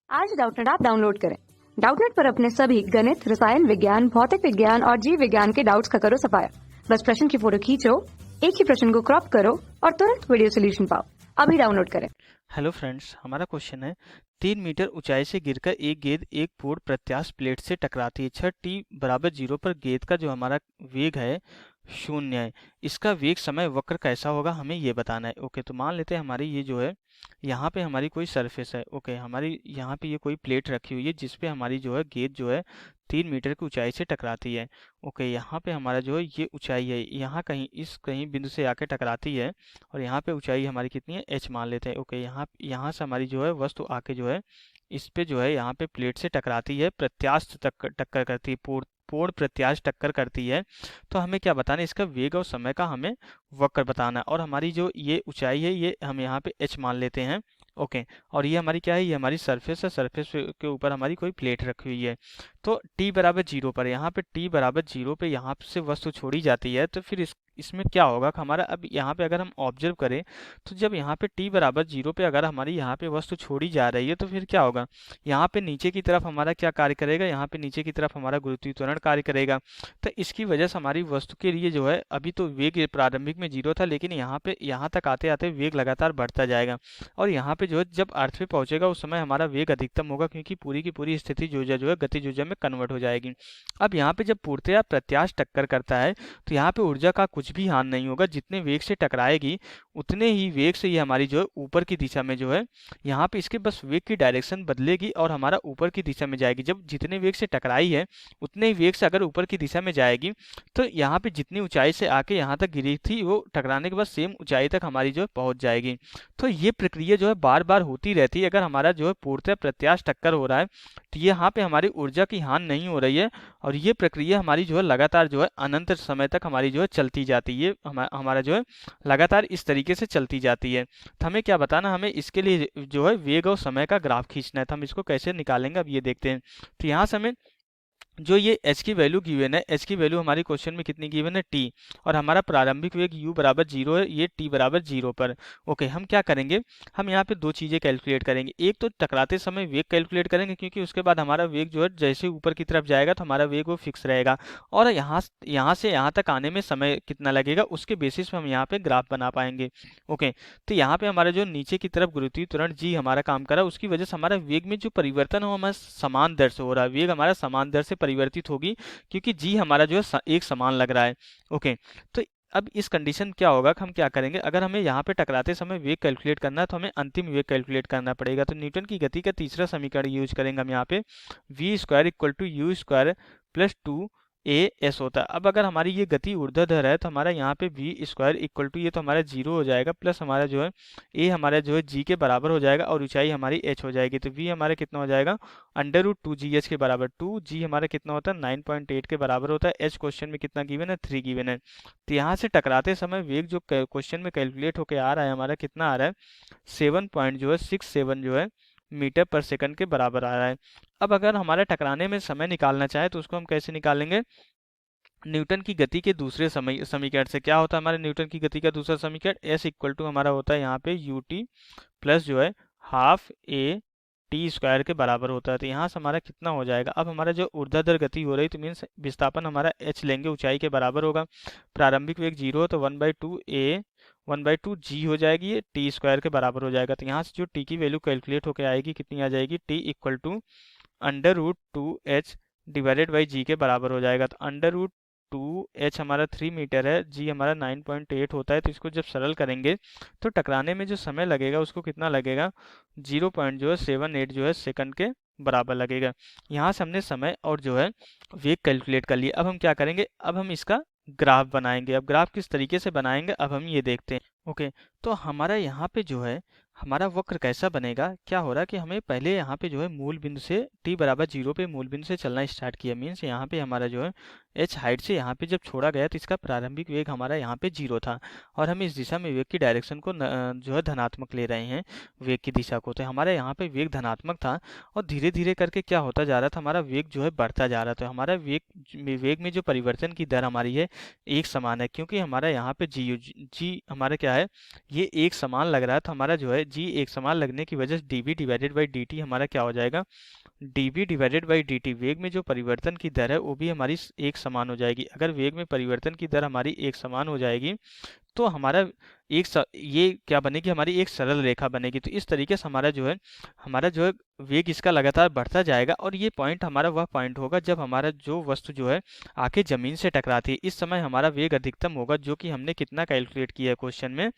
आज Doubtnut app download करें। Doubtnut पर अपने सभी गणित, रसायन विज्ञान, भौतिक विज्ञान और जीव विज्ञान के डाउट्स का करो सफाया। बस प्रश्न की फोटो खींचो, एक ही प्रश्न को क्रॉप करो और तुरंत वीडियो सोल्यूशन पाओ। अभी डाउनलोड करें। हेलो फ्रेंड्स, हमारा क्वेश्चन है 3 मीटर ऊंचाई से गिरकर एक गेंद एक पूर्ण प्रत्यास्थ प्लेट से टकराती है। छह टी बराबर 0 पर गेंद का जो हमारा वेग है 0 है। इसका वेग समय वक्र कैसा होगा, हमें ये बताना है। ओके, तो मान लेते हैं हमारी ये जो है यहाँ पे हमारी कोई सरफेस है। ओके, हमारी यहाँ पे ये कोई प्लेट रखी हुई है जिसपे हमारी जो है गेंद जो है 3 मीटर की ऊंचाई से टकराती है। ओके, यहाँ पे हमारा जो है ये ऊंचाई है, यहाँ कहीं इस कहीं बिंदु से आके टकराती है और यहाँ पे ऊंचाई हमारी कितनी है, h मान लेते हैं। ओके, यहाँ यहाँ से हमारी जो है वस्तु आके जो है इस पे जो है यहाँ पे प्लेट से टकराती है, प्रत्यास्थ टक्कर करती है, पूर्ण प्रत्यास्थ टक्कर करती है। तो हमें क्या बताना है, इसका वेग और समय का हमें वक्र बताना है। और हमारी जो ये ऊंचाई है ये हम यहाँ पे h मान लेते हैं। ओके, और ये हमारी क्या है, ये हमारी सरफेस है, सरफेस के ऊपर हमारी कोई प्लेट रखी हुई है। तो t बराबर 0 पर, यहाँ पे t बराबर 0 पे यहाँ से वस्तु छोड़ी जाती है। तो फिर इसमें क्या होगा कि हमारा अब यहाँ पे अगर हम ऑब्जर्व करें तो जब यहाँ पे t बराबर 0 पे अगर हमारी यहाँ पे वस्तु छोड़ी जा रही है तो फिर क्या होगा, यहाँ पे नीचे की तरफ हमारा क्या कार्य करेगा, यहाँ पे नीचे की तरफ हमारा गुरुत्वीय त्वरण कार्य करेगा। तो इसकी वजह से हमारी वस्तु के लिए जो है अभी तो वेग प्रारंभिक में 0 था, लेकिन यहाँ पे यहाँ तक आते आते वेग लगातार बढ़ता जाएगा और यहाँ पे जो है जब अर्थ पे पहुंचेगा उस समय हमारा वेग अधिकतम होगा, क्योंकि पूरी की पूरी स्थिति ऊर्जा जो है गतिज ऊर्जा में कन्वर्ट हो जाएगी। अब यहाँ पे जब पूर्णतया प्रत्यास्थ टक्कर करता है तो यहाँ पे ऊर्जा का कुछ भी हानि नहीं होगा, जितने वेग से टकराएगी उतने ही वेग से ये हमारी जो है ऊपर की दिशा में जो है यहाँ पे इसके बस वेग की डायरेक्शन बदलेगी और हमारा ऊपर की दिशा में जाएगी। जब जितने वेग से टकराई है उतने ही वेग से अगर ऊपर की दिशा में जाएगी तो यहाँ पे जितनी ऊंचाई से आके यहाँ तक गिरी थी वो टकराने के बाद सेम ऊंचाई तक हमारी जो है पहुंच जाएगी। तो ये प्रक्रिया जो है बार बार होती रहती है। अगर हमारा जो है पूर्णतः प्रत्यास्थ टक्कर हो रहा है तो यहाँ पे हमारी ऊर्जा की हानि नहीं हो रही है और ये प्रक्रिया हमारी जो है लगातार जो है अनंत समय तक हमारी जो है चलती जाती है। हमारा जो है लगातार इस तरीके से चलती जाती है। तो हमें क्या बताना, हमें इसके लिए जो है वेग और समय का ग्राफ खींचना है। तो हम इसको कैसे निकालेंगे, अब ये देखते हैं। तो यहाँ से हमें जो ये h की वैल्यू गिवन है, h की वैल्यू हमारी क्वेश्चन में कितनी गिवन है, t, और हमारा प्रारंभिक वेग u बराबर 0 है, ये t बराबर 0 पर। ओके, हम क्या करेंगे, हम यहाँ पे दो चीज़ें कैलकुलेट करेंगे। एक तो टकराते समय वेग कैलकुलेट करेंगे, क्योंकि उसके बाद हमारा वेग जो है जैसे ऊपर की तरफ जाएगा तो हमारा वेग वो फिक्स रहेगा और यहाँ से यहाँ तक आने में समय कितना लगेगा उसके बेसिस पे हम यहाँ पे ग्राफ बना पाएंगे। ओके, तो यहाँ पे हमारा जो नीचे की तरफ गुरुत्वीय त्वरण g हमारा काम कर रहा है, उसकी वजह से हमारा वेग में जो परिवर्तन हो हमारा समान दर से हो रहा है, वेग हमारा समान दर से परिवर्तित होगी क्योंकि जी हमारा जो है एक समान लग रहा है। ओके, तो अब इस कंडीशन क्या होगा कि हम क्या करेंगे, अगर हमें यहाँ पे टकराते समय वेग कैलकुलेट करना है तो हमें अंतिम वेग कैलकुलेट करना पड़ेगा। तो न्यूटन की गति का तीसरा समीकरण यूज करेंगे हम यहाँ पे, v square equal to u square plus 2 a s होता है। अब अगर हमारी ये गति ऊर्ध्वाधर है तो हमारा यहाँ पे v स्क्वायर इक्वल टू ये तो हमारा 0 हो जाएगा प्लस हमारा जो है a हमारा जो है g के बराबर हो जाएगा और ऊंचाई हमारी h हो जाएगी। तो v हमारा कितना हो जाएगा, √2gh के बराबर। 2g हमारा कितना होता है, 9.8 के बराबर होता है। h क्वेश्चन में कितना गिवन है, 3 गिवन है। तो यहाँ से टकराते समय वेग जो क्वेश्चन में कैलकुलेट होकर आ रहा है हमारा कितना आ रहा है, 7.67 जो है मीटर पर सेकंड के बराबर आ रहा है। अब अगर हमारे टकराने में समय निकालना चाहे तो उसको हम कैसे निकालेंगे, न्यूटन की गति के दूसरे समीकरण से। क्या होता है हमारे न्यूटन की गति का दूसरा समीकरण, s इक्वल टू हमारा होता है यहाँ पे ut प्लस जो है हाफ a टी स्क्वायर के बराबर होता है। तो यहाँ से हमारा कितना हो जाएगा, अब हमारा जो ऊर्ध्वाधर गति हो रही तो मीन्स विस्थापन हमारा h लेंगे, ऊंचाई के बराबर होगा। प्रारंभिक वेग 0 है तो 1/2 हो जाएगी, ये टी स्क्वायर के बराबर हो जाएगा। तो यहाँ से जो टी की वैल्यू कैलकुलेट होकर आएगी कितनी आ जाएगी, T equal to √2h divided by g के बराबर हो जाएगा। तो √2h हमारा 3 मीटर है, g हमारा 9.8 होता है। तो इसको जब सरल करेंगे तो टकराने में जो समय लगेगा उसको कितना लगेगा, 0.78 जो है सेकंड के बराबर लगेगा। यहाँ से हमने समय और जो है वेग कैलकुलेट कर लिया। अब हम क्या करेंगे, अब हम इसका ग्राफ बनाएंगे। अब ग्राफ किस तरीके से बनाएंगे अब हम ये देखते हैं। ओके, तो हमारा यहाँ पे जो है हमारा वक्र कैसा बनेगा, क्या हो रहा है कि हमें पहले यहाँ पे जो है मूल बिंदु से t बराबर 0 पे मूल बिंदु से चलना स्टार्ट किया, मीन्स यहाँ पे हमारा जो है h हाइट से यहाँ पे जब छोड़ा गया तो इसका प्रारंभिक वेग हमारा यहाँ पे 0 था और हम इस दिशा में वेग की डायरेक्शन को जो है धनात्मक ले रहे हैं वेग की दिशा को। तो हमारा यहाँ पे वेग धनात्मक था और धीरे धीरे करके क्या होता जा रहा था, हमारा वेग जो है बढ़ता जा रहा था। हमारा वेग में जो परिवर्तन की दर हमारी है एक समान है, क्योंकि हमारा यहाँ पे जी हमारा क्या है, ये एक समान लग रहा है। तो हमारा जो है जी एक समान लगने की वजह से dv डिवाइडेड बाई dt हमारा क्या हो जाएगा, dv डिवाइडेड बाई dt। वेग में जो परिवर्तन की दर है वो भी हमारी एक समान हो जाएगी। अगर वेग में परिवर्तन की दर हमारी एक समान हो जाएगी तो हमारा ये क्या बनेगी, हमारी एक सरल रेखा बनेगी। तो इस तरीके से हमारा जो है वेग इसका लगातार बढ़ता जाएगा और ये पॉइंट हमारा वह पॉइंट होगा जब हमारा जो वस्तु जो है आके जमीन से टकराती है। इस समय हमारा वेग अधिकतम होगा, जो कि हमने कितना कैलकुलेट किया है क्वेश्चन में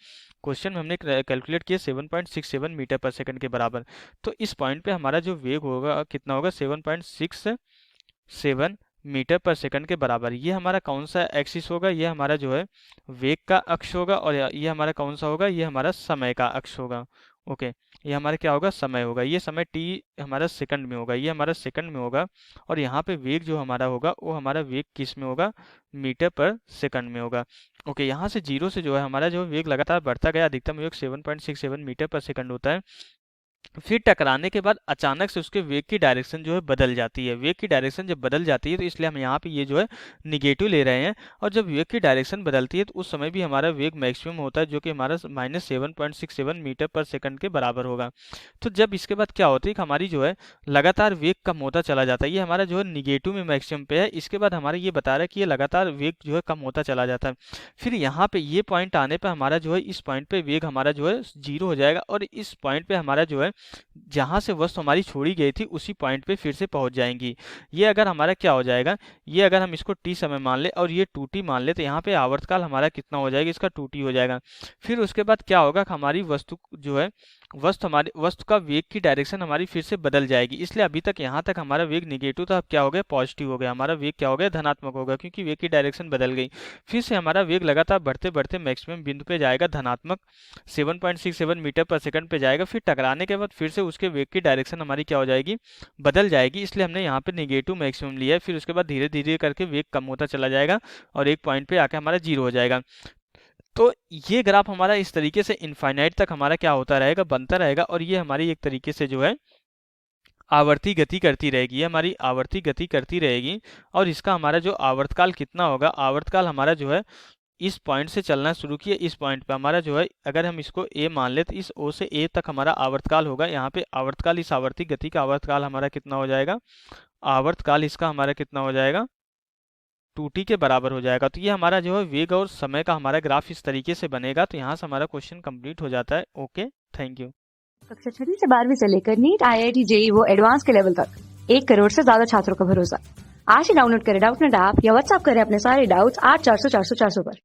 हमने कैलकुलेट किया 7.67 मीटर पर सेकंड के बराबर। तो इस पॉइंट पे हमारा जो वेग होगा कितना होगा, 7.67 मीटर पर सेकंड के बराबर। ये हमारा कौन सा एक्सिस होगा, ये हमारा जो है वेग का अक्ष होगा और ये हमारा कौन सा होगा, ये हमारा समय का अक्ष होगा। ओके, ये हमारा क्या होगा, समय होगा। ये समय t हमारा सेकंड में होगा, ये हमारा सेकंड में होगा और यहाँ पे वेग जो हमारा होगा वो हमारा वेग किस में होगा, मीटर पर सेकंड में होगा। ओके, यहाँ से 0 से जो है हमारा जो वेग लगातार बढ़ता गया, अधिकतम वेग 7.67 मीटर पर सेकंड होता है। फिर टकराने के बाद अचानक से उसके वेग की डायरेक्शन जो है बदल जाती है। वेग की डायरेक्शन जब बदल जाती है तो इसलिए हम यहाँ पे ये जो है निगेटिव ले रहे हैं। और जब वेग की डायरेक्शन बदलती है तो उस समय भी हमारा वेग मैक्सिमम होता है, जो कि हमारा -7.67 मीटर पर सेकंड के बराबर होगा। तो जब इसके बाद क्या होता है कि हमारी जो है लगातार वेग कम होता चला जाता है। ये हमारा जो है निगेटिव में मैक्सिमम पे है। इसके बाद हमारा ये बता रहा है कि ये लगातार वेग जो है कम होता चला जाता है। फिर यहाँ पे ये पॉइंट आने पर हमारा जो है इस पॉइंट पे वेग हमारा जो है 0 हो जाएगा और इस पॉइंट पे हमारा जो है जहां से वस्तु हमारी छोड़ी गई थी उसी पॉइंट पे फिर से पहुंच जाएंगी। ये अगर हमारा क्या हो जाएगा, ये अगर हम इसको t समय मान ले और ये 2t मान ले तो यहाँ पे आवर्तकाल हमारा कितना हो जाएगा, इसका 2t हो जाएगा। फिर उसके बाद क्या होगा, हमारी वस्तु जो है वस्तु का वेग की डायरेक्शन हमारी फिर से बदल जाएगी। इसलिए अभी तक यहाँ तक हमारा वेग निगेटिव था, अब क्या हो गया, पॉजिटिव हो गया। हमारा वेग क्या हो गया, धनात्मक होगा, क्योंकि वेग की डायरेक्शन बदल गई। फिर से हमारा वेग लगातार बढ़ते बढ़ते मैक्सिमम बिंदु पे जाएगा, धनात्मक 7.67 मीटर पर सेकंड पे जाएगा। फिर टकराने के बाद फिर से उसके वेग की डायरेक्शन हमारी क्या हो जाएगी, बदल जाएगी। इसलिए हमने यहाँ पे निगेटिव मैक्सिमम लिया है। फिर उसके बाद धीरे धीरे करके वेग कम होता चला जाएगा और एक पॉइंट पे आके हमारा 0 हो जाएगा। तो ये ग्राफ हमारा इस तरीके से इनफाइनाइट तक हमारा क्या होता रहेगा, बनता रहेगा और ये हमारी एक तरीके से जो है आवर्ती गति करती रहेगी। ये हमारी आवर्ती गति करती रहेगी और इसका हमारा जो आवर्तकाल कितना होगा, आवर्तकाल हमारा जो है इस पॉइंट से चलना शुरू किया, इस पॉइंट पे हमारा जो है अगर हम इसको a मान ले तो इस o से a तक हमारा आवर्तकाल होगा। यहाँ पे आवर्तकाल, इस आवर्ती गति का आवर्तकाल हमारा कितना हो जाएगा, आवर्तकाल इसका हमारा कितना हो जाएगा, 2t के बराबर हो जाएगा। तो ये हमारा जो है वेग और समय का हमारा ग्राफ इस तरीके से बनेगा। तो यहाँ से हमारा क्वेश्चन कंप्लीट हो जाता है। Okay, thank you. कक्षा 6 से 12वीं से लेकर नीट, IIT, JEE वो एडवांस के लेवल तक 1 करोड़ से ज्यादा छात्रों का भरोसा। आज ही डाउनलोड करें डाउटनेट ऐप या व्हाट्सएप करें अपने सारे डाउट्स 8400 400 400 पर।